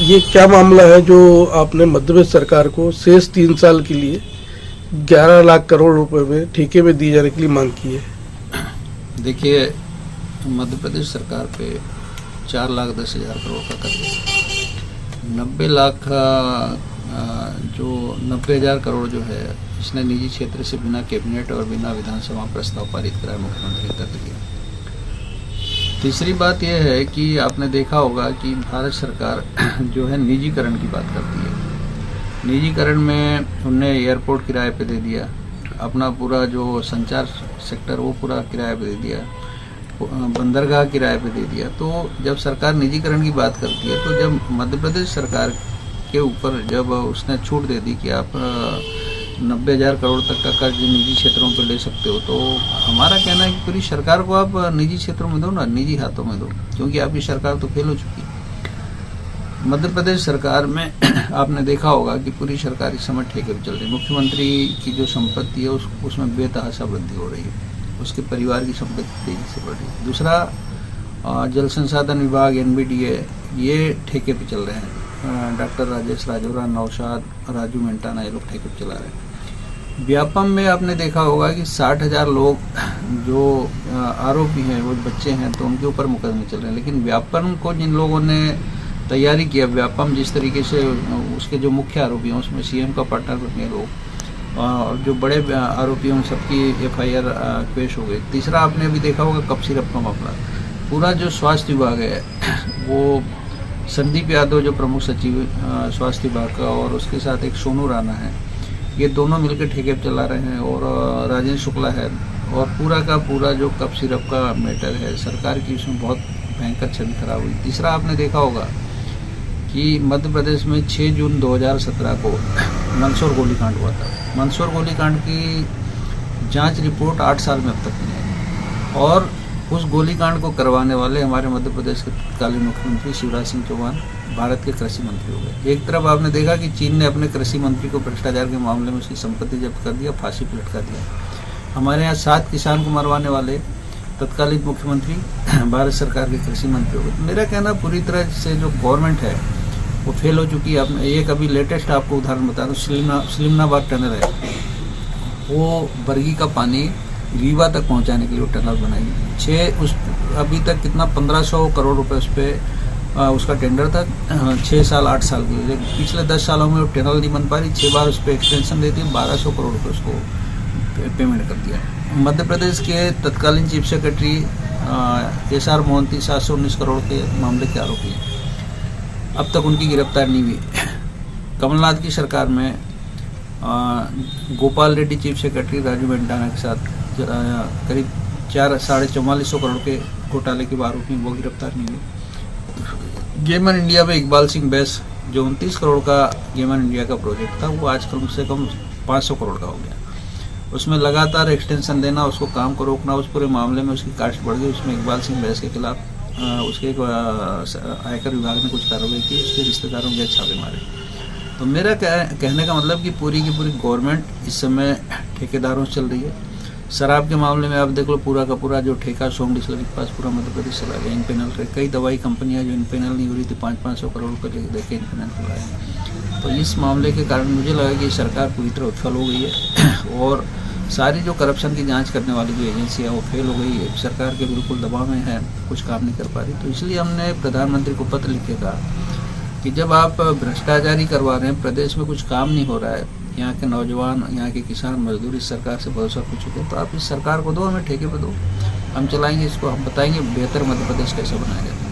ये क्या मामला है जो आपने मध्य प्रदेश सरकार को शेष 3 साल के लिए 11 लाख करोड़ रुपए में ठेके में दिए जाने के लिए मांग की है? देखिए, मध्य प्रदेश सरकार पे 4,10,000 करोड़ का कर्ज है। 90 लाख जो 90,000 करोड़ जो है, इसने निजी क्षेत्र से बिना कैबिनेट और बिना विधानसभा प्रस्ताव पारित कराए मुख्यमंत्री ने कर दिया। तीसरी बात यह है कि आपने देखा होगा कि भारत सरकार जो है निजीकरण की बात करती है। निजीकरण में उनने एयरपोर्ट किराए पे दे दिया, अपना पूरा जो संचार सेक्टर वो पूरा किराए पे दे दिया, बंदरगाह किराए पे दे दिया। तो जब सरकार निजीकरण की बात करती है, तो जब मध्य प्रदेश सरकार के ऊपर जब उसने छूट दे दी कि आप 90,000 करोड़ तक का कर्ज निजी क्षेत्रों पे ले सकते हो, तो हमारा कहना है कि पूरी सरकार को आप निजी क्षेत्रों में दो ना, निजी हाथों में दो, क्योंकि आपकी सरकार तो फेल हो चुकी है। मध्य प्रदेश सरकार में आपने देखा होगा कि पूरी सरकार इस समय ठेके पे चल रही है। मुख्यमंत्री की जो संपत्ति है उसमें बेतहाशा वृद्धि हो रही है, उसके परिवार की संपत्ति तेजी से बढ़ रही है। दूसरा, जल संसाधन विभाग NBDA ये ठेके पे चल रहे हैं। डॉक्टर राजेश राजौरा, नौशाद, राजू मेंटाना ये लोग ठेके पे चला रहे हैं। व्यापम में आपने देखा होगा कि 60,000 लोग जो आरोपी हैं वो बच्चे हैं, तो उनके ऊपर मुकदमे चल रहे हैं। लेकिन व्यापम को जिन लोगों ने तैयारी किया, व्यापम जिस तरीके से उसके जो मुख्य आरोपी हैं उसमें CM का पार्टनर बने लोग, और जो बड़े आरोपी हैं सबकी FIR पेश हो गई। तीसरा, आपने अभी देखा होगा कफ सिरप का मामला। पूरा जो स्वास्थ्य विभाग है वो संदीप यादव जो प्रमुख सचिव स्वास्थ्य विभाग का, और उसके साथ एक सोनू राणा है, ये दोनों मिलकर ठेके पे चला रहे हैं, और राजेंद्र शुक्ला है। और पूरा का पूरा जो कफ सिरप का मैटर है, सरकार की उसमें बहुत भयंकर छवि खराब हुई। तीसरा, आपने देखा होगा कि मध्य प्रदेश में 6 जून 2017 को मंदसौर गोलीकांड हुआ था। मंदसौर गोलीकांड की जांच रिपोर्ट 8 साल में अब तक नहीं आई, और उस गोलीकांड को करवाने वाले हमारे मध्य प्रदेश के तत्कालीन मुख्यमंत्री शिवराज सिंह चौहान भारत के कृषि मंत्री हो गए। एक तरफ आपने देखा कि चीन ने अपने कृषि मंत्री को भ्रष्टाचार के मामले में उसकी संपत्ति जब्त कर दिया, फांसी पर लटका दिया। हमारे यहाँ 7 किसान को मरवाने वाले तत्कालीन मुख्यमंत्री भारत सरकार के कृषि मंत्री हो गए। तो मेरा कहना, पूरी तरह से जो गवर्नमेंट है वो फेल हो चुकी है। आपने एक अभी लेटेस्ट आपको उदाहरण बता दूँ, सलीमनाबाद टनल है, वो बरगी का पानी रीवा तक पहुंचाने के लिए टनल बनाई। अभी तक कितना 1500 करोड़ रुपए उस पर उसका टेंडर था 6 साल 8 साल के लिए। पिछले 10 सालों में वो टनल नहीं बन पा रही। 6 बार उस पर एक्सटेंशन दे दी, 1200 करोड़ रुपए उसको पेमेंट कर दिया। मध्य प्रदेश के तत्कालीन chief secretary SR Mohanty 719 crore के मामले के आरोपी हैं, अब तक उनकी गिरफ्तार नहीं हुई। कमलनाथ की सरकार में गोपाल रेड्डी चीफ सेक्रेटरी राजू मेंटाना के साथ करीब 4,44 करोड़ के घोटाले के आरोपी, वो गिरफ्तार नहीं हुए। गेमन इंडिया में इकबाल सिंह बैस जो 29 करोड़ का गेमन इंडिया का प्रोजेक्ट था, वो आज कम से कम 500 करोड़ का हो गया। उसमें लगातार एक्सटेंशन देना, उसको काम को रोकना, उस पूरे मामले में उसकी कास्ट बढ़ गई। उसमें इकबाल सिंह बैस के खिलाफ उसके आयकर विभाग ने कुछ कार्रवाई की, उसके रिश्तेदारों के छापे मारे। तो मेरा कहने का मतलब कि पूरी की पूरी गवर्नमेंट इस समय ठेकेदारों से चल रही है। शराब के मामले में आप देख लो, पूरा का पूरा जो ठेका सोम डिस्लरी के पास पूरा मध्य प्रदेश चला गया। इनपेनल कई दवाई कंपनियां जो इनपेनल नहीं हो रही थी 500-500 करोड़ रुपये देके इनपेनल खुलाए। तो इस मामले के कारण मुझे लगा कि सरकार पूरी तरह विफल हो गई है, और सारी जो करप्शन की जांच करने वाली जो एजेंसी है वो फेल हो गई है। सरकार के बिल्कुल दबाव में है, कुछ काम नहीं कर पा रही। तो इसलिए हमने प्रधानमंत्री को पत्र लिख के कहा कि जब आप भ्रष्टाचारी करवा रहे हैं, प्रदेश में कुछ काम नहीं हो रहा है, यहाँ के नौजवान, यहाँ के किसान मजदूर इस सरकार से भरोसा खो चुके हैं, तो आप इस सरकार को दो, हमें ठेके पे दो, हम चलाएंगे इसको, हम बताएंगे बेहतर मध्य प्रदेश कैसे बनाया जाए।